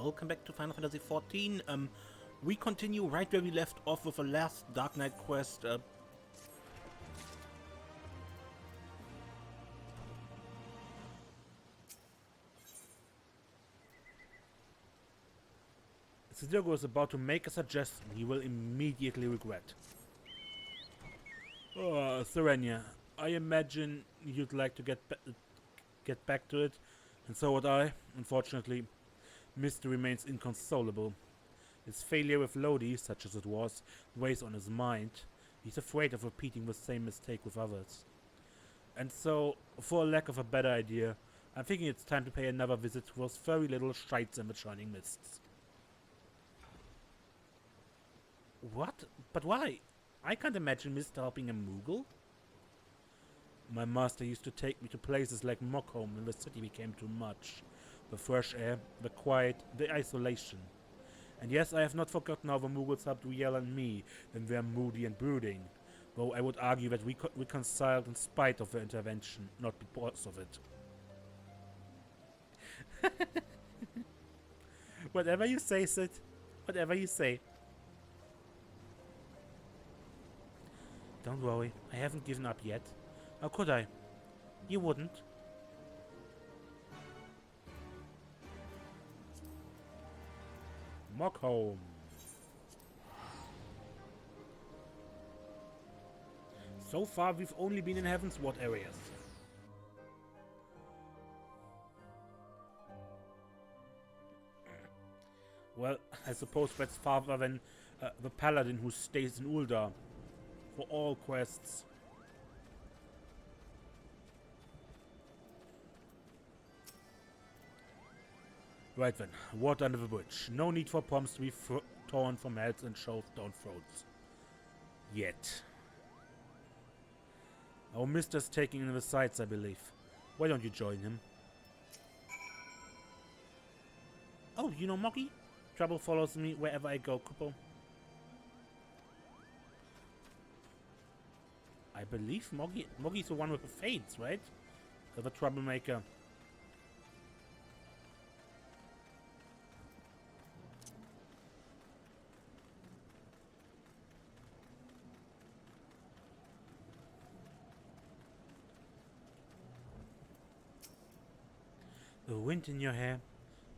welcome back to Final Fantasy XIV. We continue right where we left off with the last Dark Knight quest. Sidirgo is about to make a suggestion he will immediately regret. Oh, Serenia, I imagine you'd like to get back to it, and so would I. Unfortunately, Myste remains inconsolable. His failure with Lodi, such as it was, weighs on his mind. He's afraid of repeating the same mistake with others. And so, for lack of a better idea, I'm thinking it's time to pay another visit to those furry little shites in the Shining Mists. What? But why? I can't imagine Myste helping a Moogle. My master used to take me to places like Mockholm when the city became too much. The fresh air, the quiet, the isolation. And yes, I have not forgotten how the Moogles helped Riel and me when we were moody and brooding, though I would argue that we reconciled in spite of their intervention, not because of it. Whatever you say, Sid. Whatever you say. Don't worry, I haven't given up yet. How could I? You wouldn't. Mockholm. So far, we've only been in Heavensward areas. Well, I suppose that's farther than the paladin who stays in Uldar for all quests. Right then, water under the bridge. No need for bombs to be torn from heads and shoved down throats. Yet. Our Myste's taking in the sights, I believe. Why don't you join him? Oh, you know Moggy? Trouble follows me wherever I go, Kupo. I believe Moggy's the one with the fades, right? The troublemaker. The wind in your hair,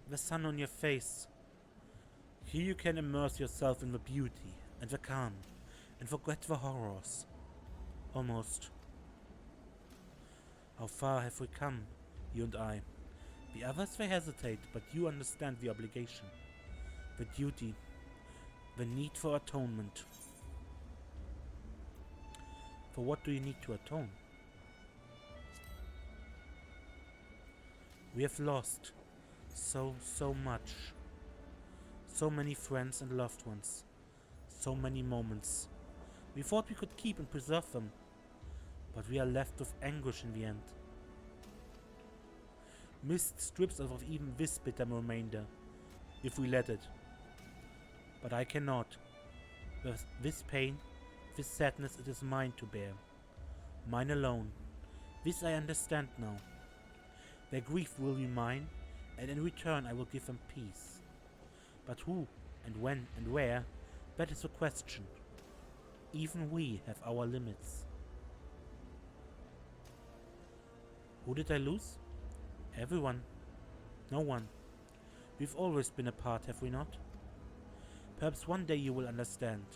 the sun on your face. Here you can immerse yourself in the beauty and the calm and forget the horrors. Almost. How far have we come, you and I? The others they hesitate, but you understand the obligation, the duty, the need for atonement. For what do you need to atone? We have lost so much. So many friends and loved ones. So many moments. We thought we could keep and preserve them, but we are left with anguish in the end. Myste strips us of even this bitter remainder, if we let it. But I cannot. With this pain, this sadness, it is mine to bear. Mine alone. This I understand now. Their grief will be mine, and in return I will give them peace. But who, and when, and where, that is the question. Even we have our limits. Who did I lose? Everyone. No one. We've always been apart, have we not? Perhaps one day you will understand,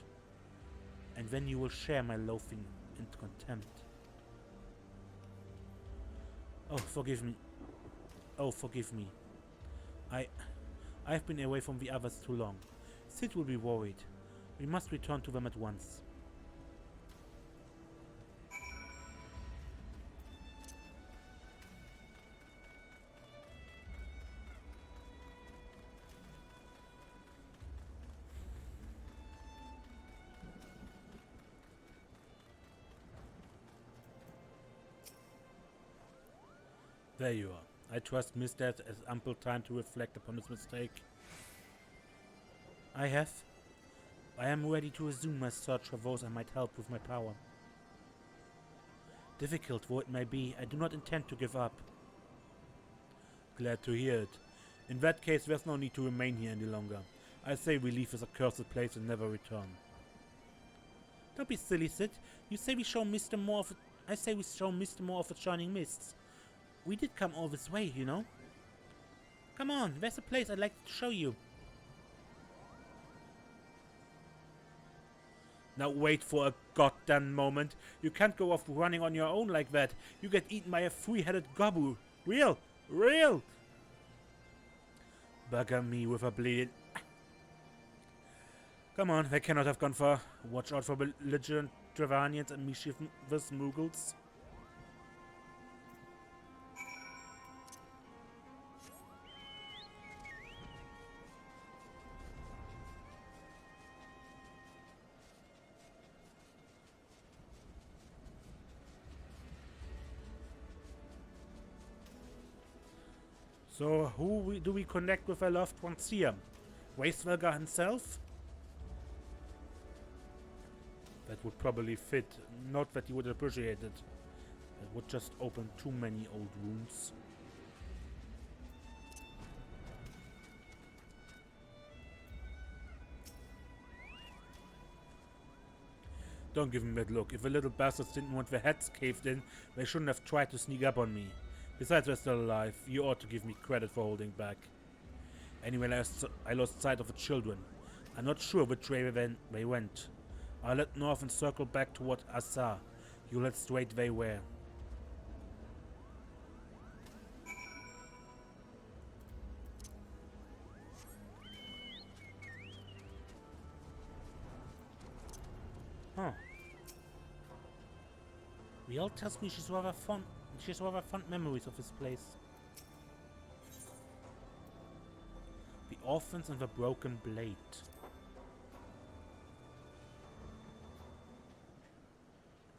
and then you will share my loathing and contempt. Oh, forgive me. Oh, forgive me. I've been away from the others too long. Sid will be worried. We must return to them at once. There you are. I trust Myste has ample time to reflect upon his mistake. I have. I am ready to resume my search for those I might help with my power. Difficult though it may be, I do not intend to give up. Glad to hear it. In that case, there's no need to remain here any longer. I say we leave this accursed place and never return. Don't be silly, Sid. You say we show Myste more of it. I say we show Myste more of the shining mists. We did come all this way, you know. Come on, there's a place I'd like to show you. Now wait for a goddamn moment. You can't go off running on your own like that. You get eaten by a three-headed gobu. Real! Real! Bugger me with a bleeding... Come on, they cannot have gone far. Watch out for belligerent Travanians and mischievous Muggles. So, who do we connect with our loved ones here? Wastevelgar himself? That would probably fit. Not that he would appreciate it. It would just open too many old wounds. Don't give him that look. If the little bastards didn't want their heads caved in, they shouldn't have tried to sneak up on me. Besides, they're still alive. You ought to give me credit for holding back. Anyway, I lost sight of the children. I'm not sure which way they went. I led north and circled back toward Assar. You led straight they were. Huh. Riel tells me she's rather fond memories of this place. The orphans and the broken blade.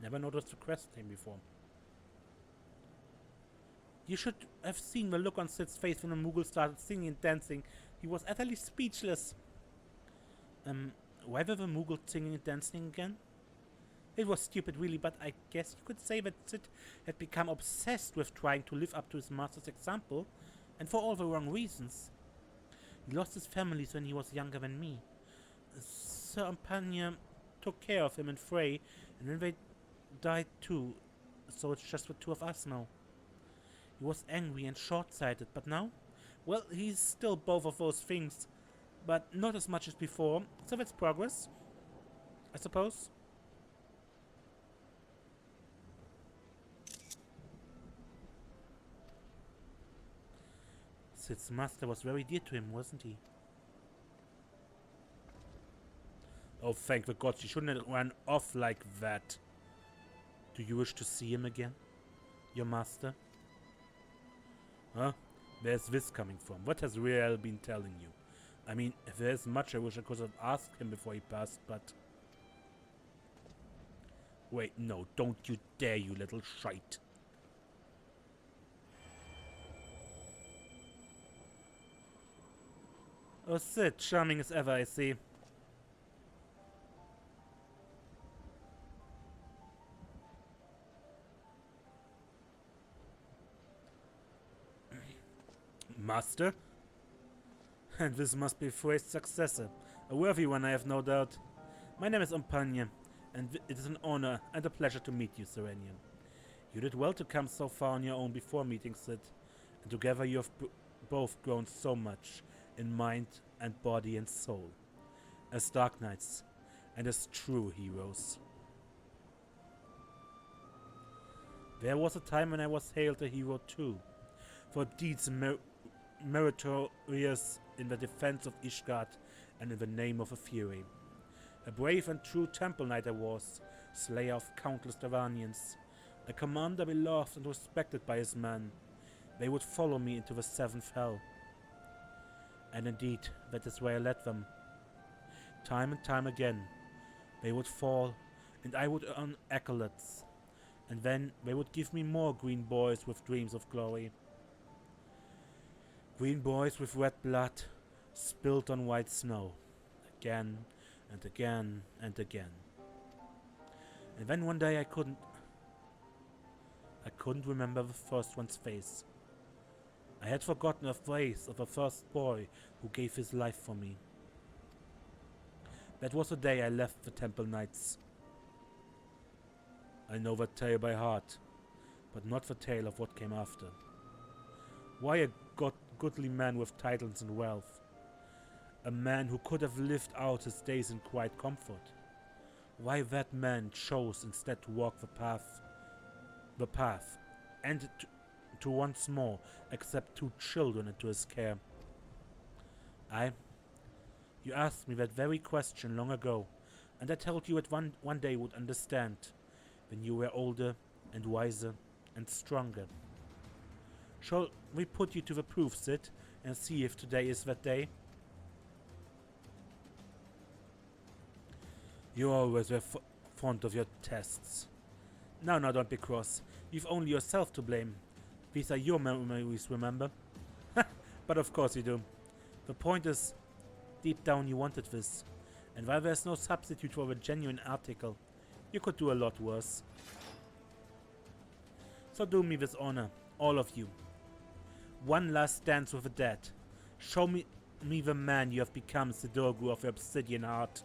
Never noticed the crest name before. You should have seen the look on Sid's face when the Moogle started singing and dancing. He was utterly speechless. Why were the Moogles singing and dancing again? It was stupid, really, but I guess you could say that Sid had become obsessed with trying to live up to his master's example, and for all the wrong reasons. He lost his family when he was younger than me. Sir Ampania took care of him and Frey, and then they died too, so it's just the two of us now. He was angry and short-sighted, but now? Well, he's still both of those things, but not as much as before, so that's progress, I suppose. Sid's master was very dear to him, wasn't he? Oh, thank the gods, you shouldn't have run off like that. Do you wish to see him again? Your master? Huh? Where's this coming from? What has Riel been telling you? I mean, there's much I wish I could have asked him before he passed, but... Wait, no, don't you dare, you little shite. Oh, Sid, charming as ever, I see. Master? And this must be Frey's successor. A worthy one, I have no doubt. My name is Umpania, and it is an honor and a pleasure to meet you, Serenian. You did well to come so far on your own before meeting Sid, and together you have both grown so much in mind and body and soul, as Dark Knights and as true heroes. There was a time when I was hailed a hero too, for deeds meritorious in the defense of Ishgard and in the name of a Fury. A brave and true Temple Knight I was, slayer of countless Davanians, a commander beloved and respected by his men. They would follow me into the seventh hell. And indeed, that is where I led them. Time and time again, they would fall, and I would earn accolades. And then they would give me more green boys with dreams of glory. Green boys with red blood, spilled on white snow, again and again and again. And then one day I couldn't remember the first one's face. I had forgotten a phrase of a first boy who gave his life for me. That was the day I left the Temple Knights. I know that tale by heart, but not the tale of what came after. Why a goodly man with titles and wealth? A man who could have lived out his days in quiet comfort. Why that man chose instead to walk the path, and to once more accept 2 children into his care. You asked me that very question long ago, and I told you that one day would understand, when you were older and wiser and stronger. Shall we put you to the proof, Sid, and see if today is that day? You always were fond of your tests. Now, don't be cross. You've only yourself to blame. These are your memories, remember? But of course you do. The point is, deep down you wanted this. And while there's no substitute for a genuine article, you could do a lot worse. So do me this honor, all of you. One last dance with the dead. Show me the man you have become, Sidorgu of your obsidian heart.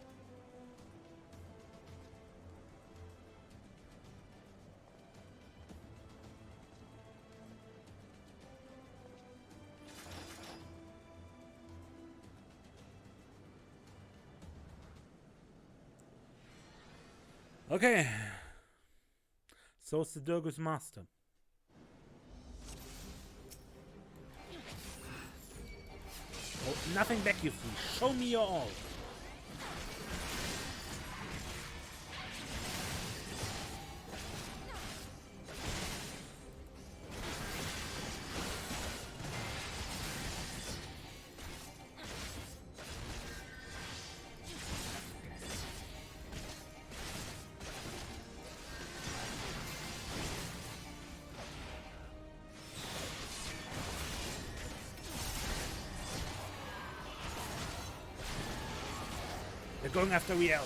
Okay. So Sidorgu's master. Oh, nothing back, you fool. Show me your all. They're going after Riel.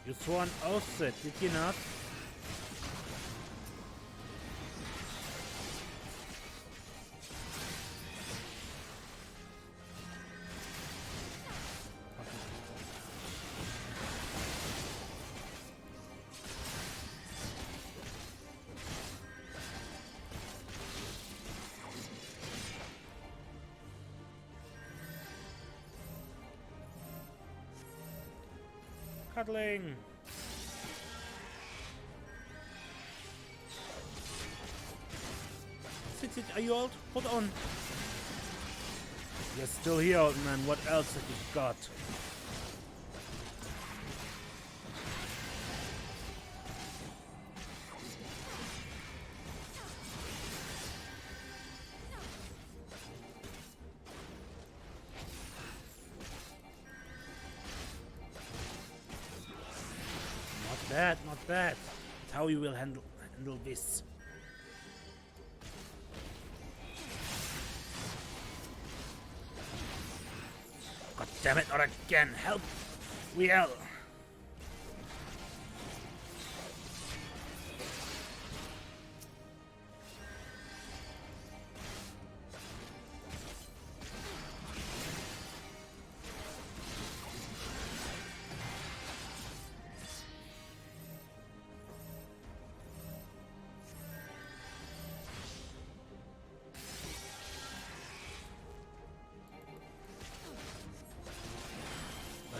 You swore an oath, Sid, did you not? Cuddling! Sid, are you old? Hold on. You're still here, old man. What else have you got? Not bad. That's how you will handle this. God damn it, not again. Help! Riel!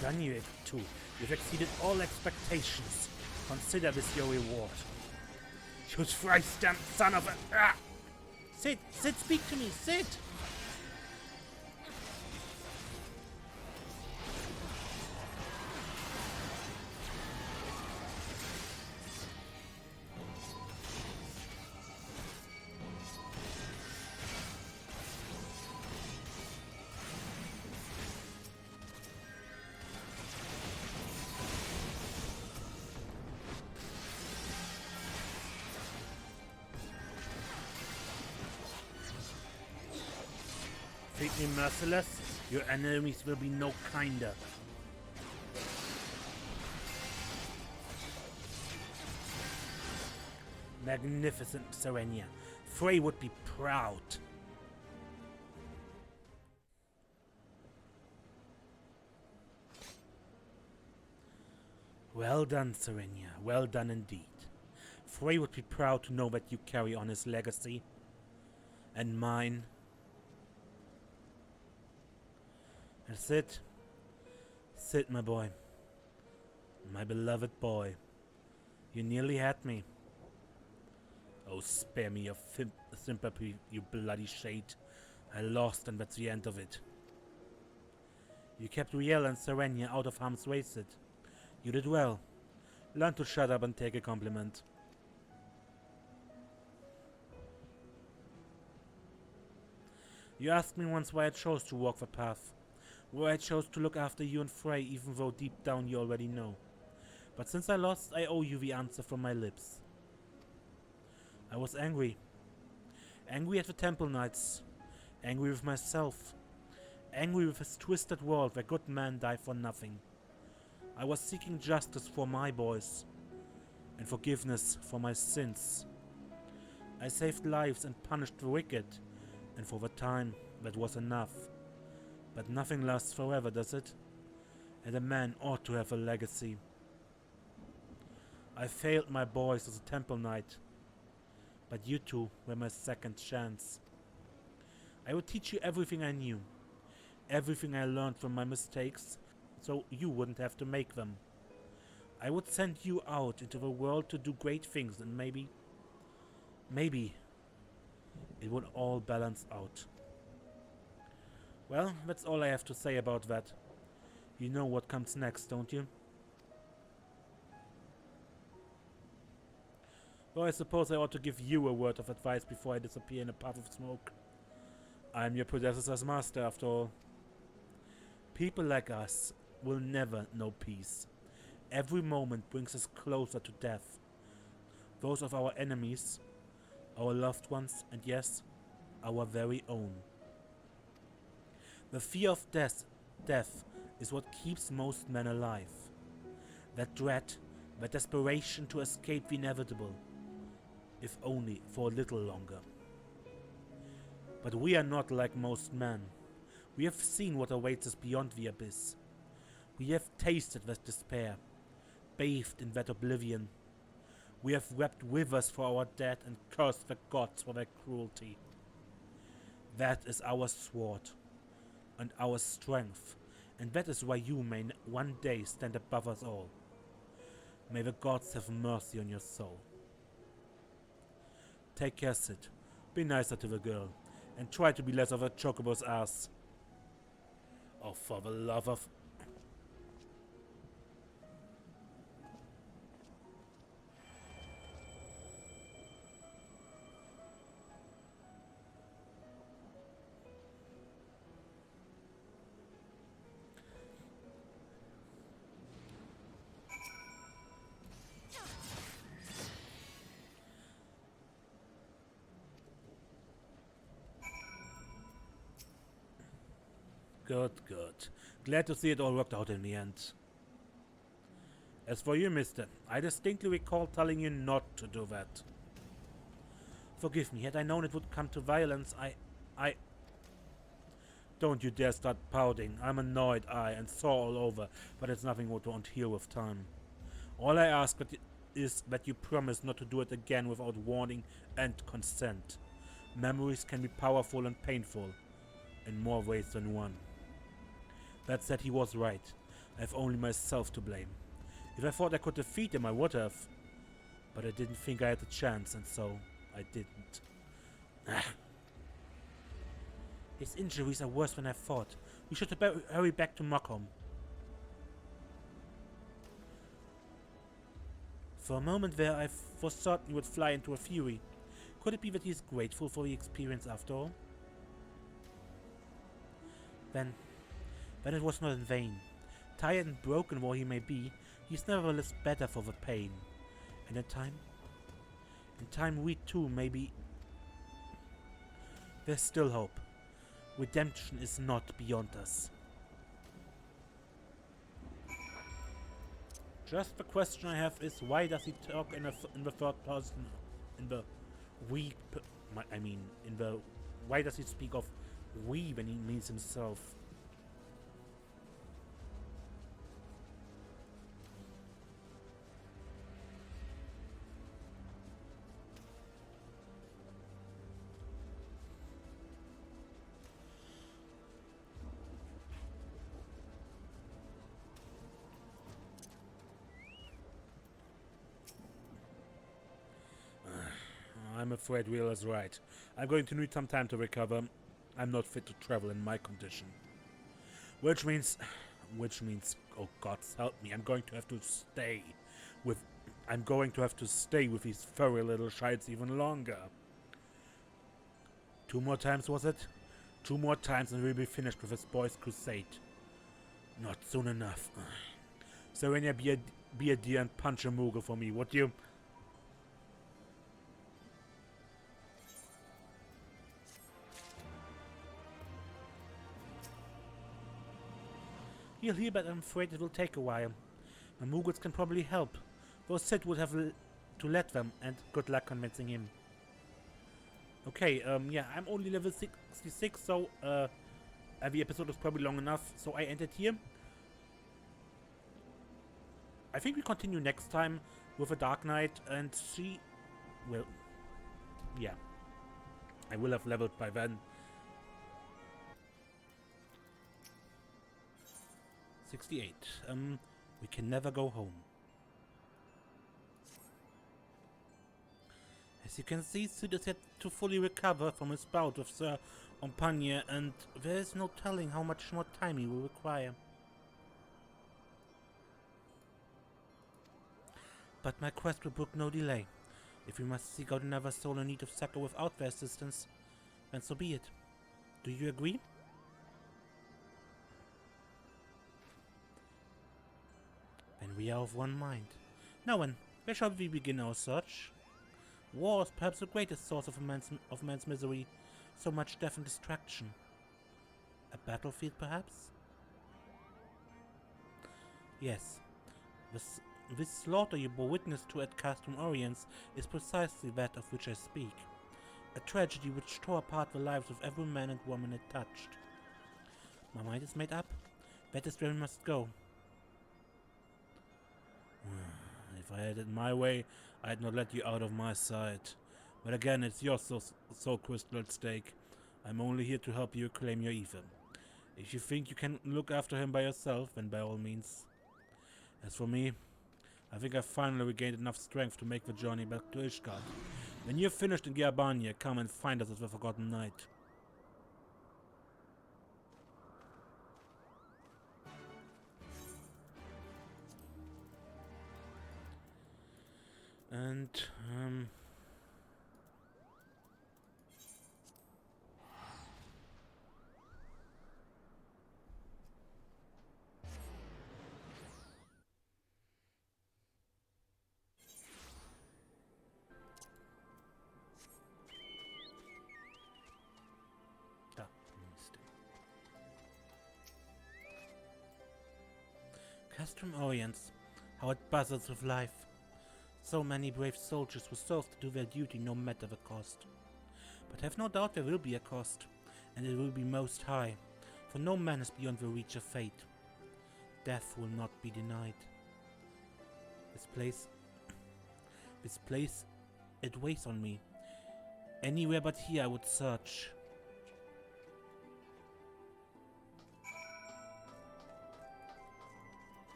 Done you too. You've exceeded all expectations. Consider this your reward. You Thrice-stamped son of a... Ah! Sid, speak to me, Sid! me merciless, your enemies will be no kinder. Magnificent, Serenia. Frey would be proud. Well done, Serenia. Well done indeed. Frey would be proud to know that you carry on his legacy. And mine. And Sid. Sid, my boy. My beloved boy. You nearly had me. Oh, spare me your sympathy, you bloody shade. I lost, and that's the end of it. You kept Riel and Serenia out of harm's way, Sid. You did well. Learn to shut up and take a compliment. You asked me once why I chose to walk the path. Why I chose to look after you and Frey, even though deep down you already know. But since I lost, I owe you the answer from my lips. I was angry. Angry at the Temple Knights. Angry with myself. Angry with this twisted world where good men die for nothing. I was seeking justice for my boys. And forgiveness for my sins. I saved lives and punished the wicked. And for the time, that was enough. But nothing lasts forever, does it? And a man ought to have a legacy. I failed my boys as a Temple Knight. But you two were my second chance. I would teach you everything I knew. Everything I learned from my mistakes, so you wouldn't have to make them. I would send you out into the world to do great things, and maybe it would all balance out. Well, that's all I have to say about that. You know what comes next, don't you? Well, I suppose I ought to give you a word of advice before I disappear in a puff of smoke. I'm your predecessor's master, after all. People like us will never know peace. Every moment brings us closer to death. Those of our enemies, our loved ones, and yes, our very own. The fear of death is what keeps most men alive. That dread, that desperation to escape the inevitable, if only for a little longer. But we are not like most men. We have seen what awaits us beyond the abyss. We have tasted that despair, bathed in that oblivion. We have wept rivers for our dead and cursed the gods for their cruelty. That is our sword and our strength, and that is why you may one day stand above us all. May the gods have mercy on your soul. Take care, Sid. Be nicer to the girl, and try to be less of a chocobo's ass. Oh, for the love of... Good, good. Glad to see it all worked out in the end. As for you, Myste, I distinctly recall telling you not to do that. Forgive me, had I known it would come to violence, I... Don't you dare start pouting. I'm annoyed, and sore all over, but it's nothing what won't heal with time. All I ask is that you promise not to do it again without warning and consent. Memories can be powerful and painful, in more ways than one. That said, he was right. I have only myself to blame. If I thought I could defeat him, I would have. But I didn't think I had a chance, and so I didn't. His injuries are worse than I thought. We should hurry back to Mockholm. For a moment there, I was certain he would fly into a fury. Could it be that he is grateful for the experience after all? Then it was not in vain. Tired and broken though he may be, he is nevertheless better for the pain. And in time we too may be... There's still hope. Redemption is not beyond us. Just the question I have is, why does he talk in the third person, in the we? Why does he speak of we when he means himself? I'm afraid Will is right. I'm going to need some time to recover. I'm not fit to travel in my condition. Which means, oh God, help me! I'm going to have to stay with these furry little shites even longer. 2 more times, was it? 2 more times and we'll be finished with this boys' crusade. Not soon enough. Serenia, be a dear and punch a Moogle for me, would you? He'll hear, but I'm afraid it will take a while. The Moogles can probably help, though Sid would have to let them, and good luck convincing him. Okay, yeah, I'm only level 66, so every episode is probably long enough, so I end it here. I think we continue next time with a Dark Knight, and see... Well, yeah. I will have leveled by then. 68. We can never go home. As you can see, Sid is yet to fully recover from his bout with Sir Ompania, and there is no telling how much more time he will require. But my quest will brook no delay. If we must seek out another soul in need of succor without their assistance, then so be it. Do you agree? Then we are of one mind. Now then, where shall we begin our search? War is perhaps the greatest source of man's misery. So much death and destruction. A battlefield, perhaps? Yes. This slaughter you bore witness to at Castrum Oriens is precisely that of which I speak. A tragedy which tore apart the lives of every man and woman it touched. My mind is made up. That is where we must go. If I had it my way, I'd not let you out of my sight. But again, it's your soul crystal at stake. I'm only here to help you claim your ether. If you think you can look after him by yourself, then by all means. As for me, I think I've finally regained enough strength to make the journey back to Ishgard. When you're finished in Gearbania, come and find us at the Forgotten Night. And, Castrum Oriens, how it buzzes with life. So many brave soldiers resolved to do their duty no matter the cost. But have no doubt there will be a cost, and it will be most high, for no man is beyond the reach of fate. Death will not be denied. This place, it weighs on me. Anywhere but here I would search.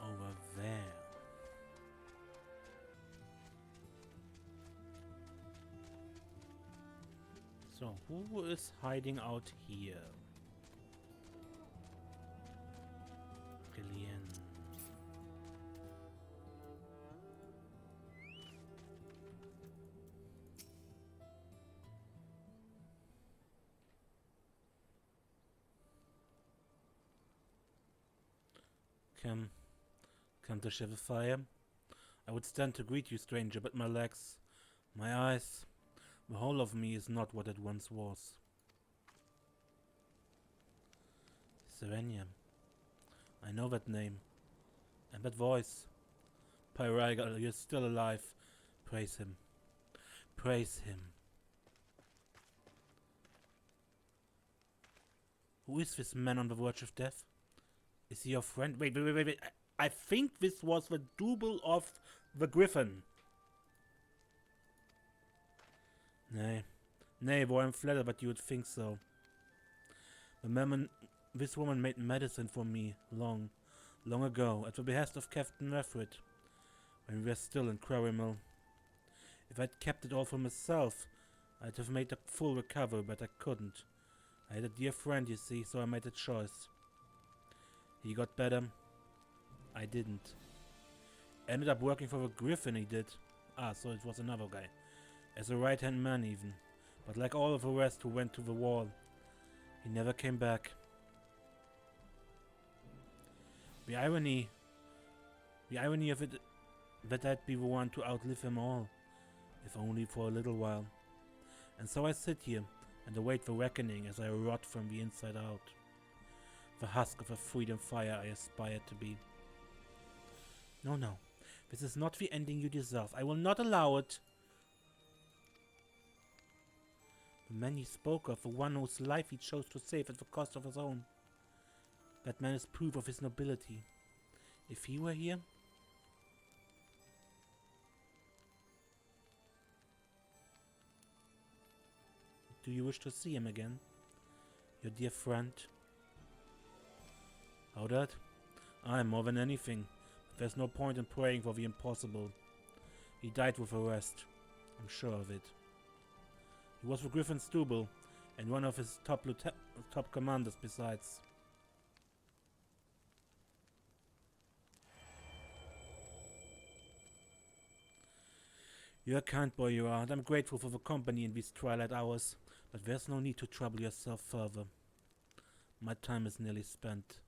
Over there. So, who is hiding out here? Gillian. Come to share the fire. I would stand to greet you, stranger, but my legs, my eyes, The whole of me is not what it once was. Serenia. I know that name. And that voice. Pyrigal, you're still alive. Praise him. Praise him. Who is this man on the verge of death? Is he your friend? Wait. I think this was the double of the Griffin. Nay, boy, I'm flattered that you would think so. This woman made medicine for me long ago, at the behest of Captain Meffred, when we were still in Quarrymill. If I'd kept it all for myself, I'd have made a full recovery, but I couldn't. I had a dear friend, you see, so I made a choice. He got better. I didn't. Ended up working for the Griffin, he did. So it was another guy. As a right-hand man, even. But like all of the rest who went to the wall, he never came back. The irony of it, that I'd be the one to outlive them all, if only for a little while. And so I sit here and await the reckoning as I rot from the inside out. The husk of a freedom fire I aspire to be. No, this is not the ending you deserve. I will not allow it. The man you spoke of, the one whose life he chose to save at the cost of his own. That man is proof of his nobility. If he were here... Do you wish to see him again? Your dear friend? How that? Aye, more than anything. But there's no point in praying for the impossible. He died with the rest. I'm sure of it. He was the Griffin's double, and one of his top commanders besides. You're a kind boy, you are, and I'm grateful for the company in these twilight hours, but there's no need to trouble yourself further. My time is nearly spent.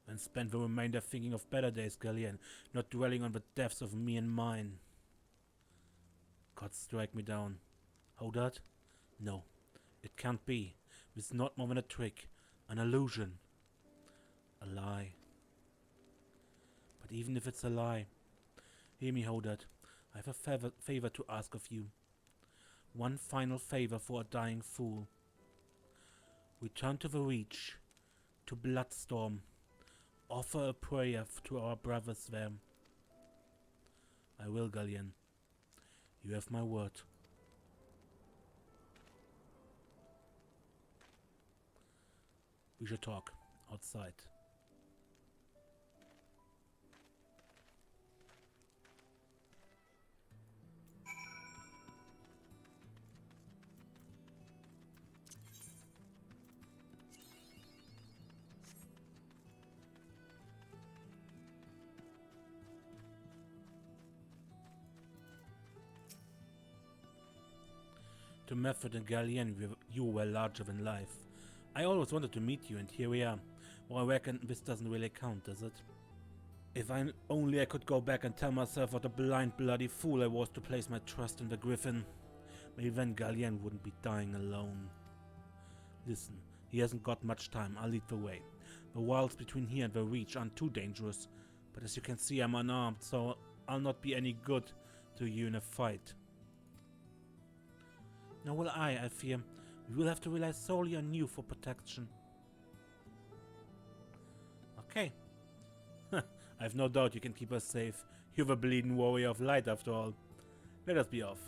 And spend the remainder thinking of better days, Gallian, not dwelling on the deaths of me and mine. God strike me down. How that? No, it can't be. It's not more than a trick, an illusion. A lie. But even if it's a lie, hear me, Hodad. I have a favor to ask of you. One final favor for a dying fool. Return to the Reach, to Bloodstorm. Offer a prayer to our brothers there. I will, Gallian. You have my word. We should talk outside. To Meffred and Gallian, you were larger than life. I always wanted to meet you, and here we are. Well, I reckon this doesn't really count, does it? If only I could go back and tell myself what a blind, bloody fool I was to place my trust in the Griffin. Maybe then Gallian wouldn't be dying alone. Listen, he hasn't got much time, I'll lead the way. The wilds between here and the Reach aren't too dangerous, but as you can see I'm unarmed, so I'll not be any good to you in a fight. Nor will I fear. We will have to rely solely on you for protection. Okay. I've no doubt you can keep us safe. You're the bleeding warrior of light after all. Let us be off.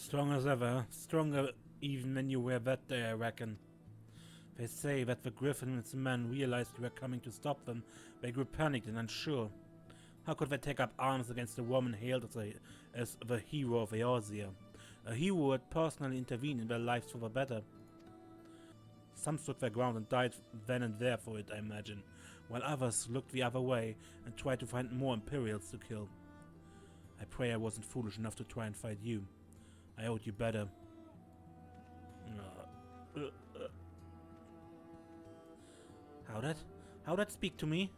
Strong as ever. Stronger even when you were that day, I reckon. They say that the Griffin and its men realized we were coming to stop them. They grew panicked and unsure. How could they take up arms against a woman hailed as the hero of Eorzea? A hero who had personally intervened in their lives for the better. Some stood their ground and died then and there for it, I imagine, while others looked the other way and tried to find more Imperials to kill. I pray I wasn't foolish enough to try and fight you. I owed you better. How'd that speak to me?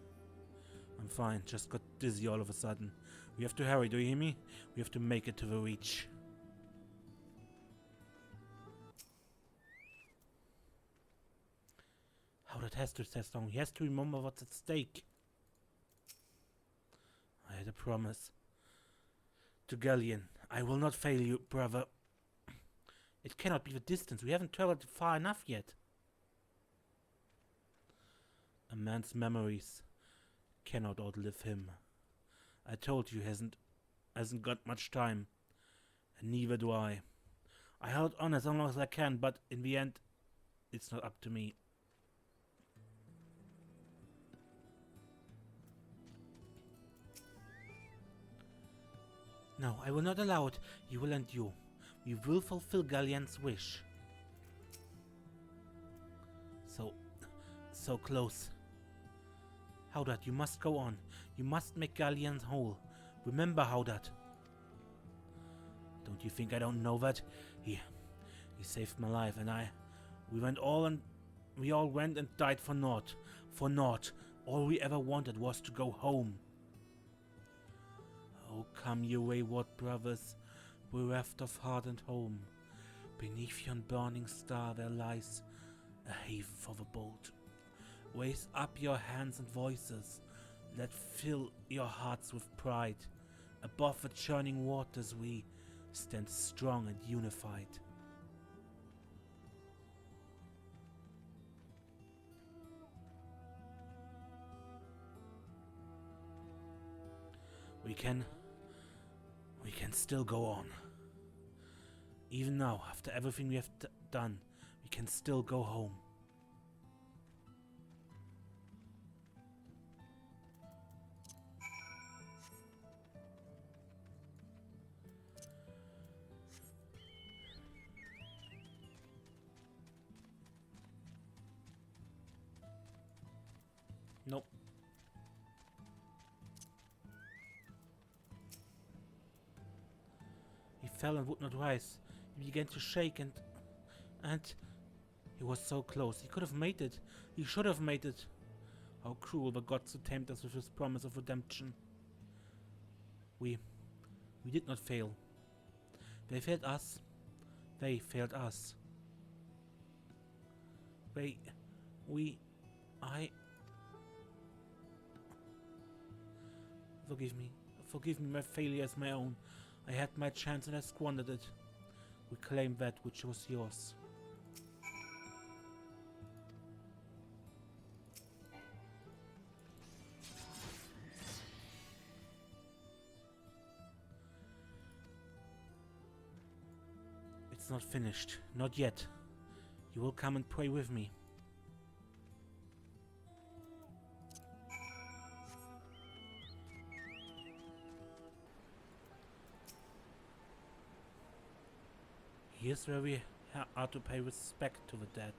I'm fine, just got dizzy all of a sudden. We have to hurry, do you hear me? We have to make it to the Reach. How'd has to stay strong? He has to remember what's at stake. I had a promise. To Galleon, I will not fail you, brother. It cannot be the distance. We haven't traveled far enough yet. A man's memories cannot outlive him. I told you he hasn't got much time, and neither do I. I held on as long as I can, but in the end, it's not up to me. No, I will not allow it. You will and you. We will fulfill Galleon's wish. So close. Howdat, you must go on. You must make Galleon whole. Remember, Howdat. Don't you think I don't know that? He saved my life, and we all went and died for naught. For naught. All we ever wanted was to go home. Oh, come ye wayward brothers, bereft of heart and home. Beneath yon burning star there lies a haven for the bold. Raise up your hands and voices, let fill your hearts with pride. Above the churning waters we stand strong and unified. We can still go on. Even now, after everything we have done, we can still go home. Nope. He fell and would not rise. He began to shake and he was so close. He could have made it. He should have made it. How cruel the gods to tempt us with his promise of redemption. We did not fail. They failed us. They failed us. Forgive me, my failure is my own. I had my chance and I squandered it. Reclaim that which was yours. It's not finished. Not yet. You will come and pray with me. Here's where we are to pay respect to the dead.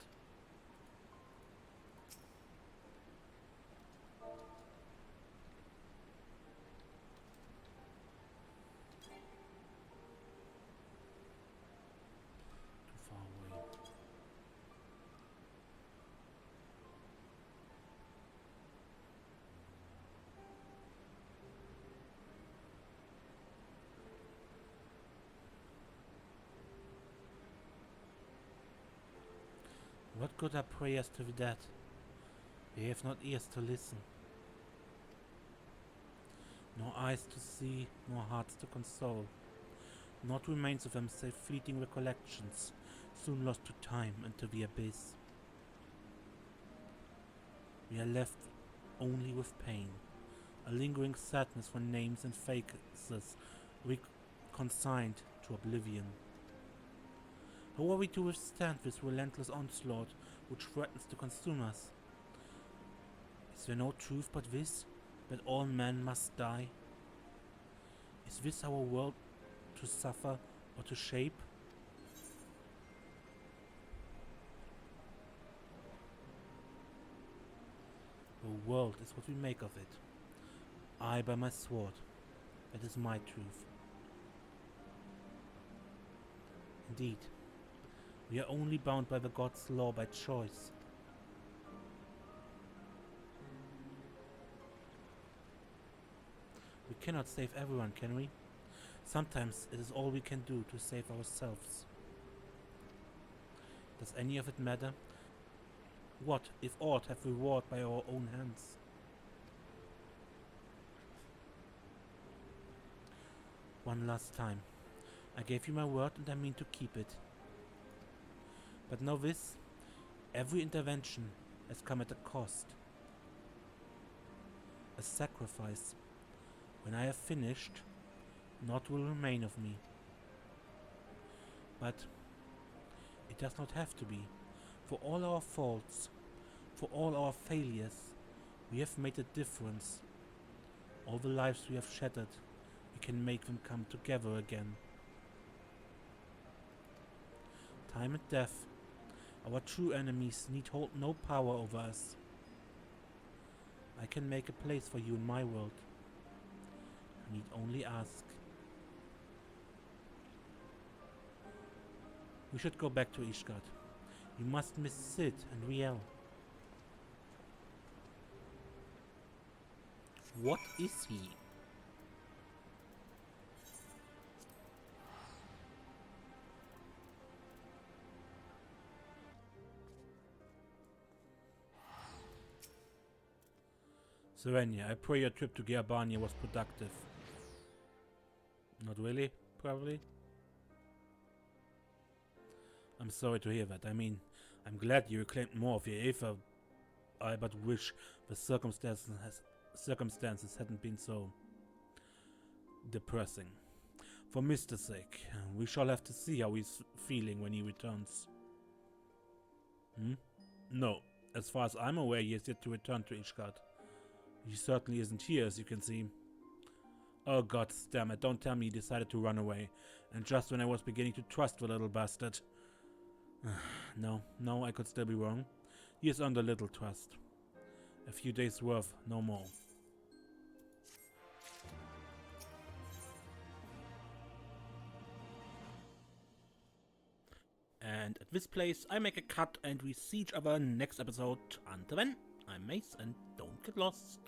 Too far away. What good are prayers to the dead? They have not ears to listen, nor eyes to see, nor hearts to console. Naught remains of them save fleeting recollections, soon lost to time and to the abyss. We are left only with pain, a lingering sadness for names and faces consigned to oblivion. How are we to withstand this relentless onslaught which threatens to consume us? Is there no truth but this, that all men must die? Is this our world to suffer or to shape? The world is what we make of it. I by my sword. That is my truth. Indeed, we are only bound by the god's law by choice. We cannot save everyone, can we? Sometimes it is all we can do to save ourselves. Does any of it matter? What, if aught, have we wrought by our own hands? One last time. I gave you my word and I mean to keep it. But know this, every intervention has come at a cost. A sacrifice. When I have finished, naught will remain of me. But it does not have to be. For all our faults, for all our failures, we have made a difference. All the lives we have shattered, we can make them come together again. Time and death, our true enemies, need hold no power over us. I can make a place for you in my world. You need only ask. We should go back to Ishgard. You must miss Sid and Riel. What is he? Serenia, I pray your trip to Gearbania was productive. Not really, probably. I'm sorry to hear that. I mean, I'm glad you reclaimed more of your Aether. I but wish the circumstances hadn't been so depressing. For Myste's sake, we shall have to see how he's feeling when he returns. No, as far as I'm aware, he has yet to return to Ishgard. He certainly isn't here, as you can see. Oh god damn it, don't tell me he decided to run away. And just when I was beginning to trust the little bastard. No, I could still be wrong. He has earned a little trust. A few days' worth, no more. And at this place, I make a cut and we see each other next episode. Until then, I'm Mace and don't get lost.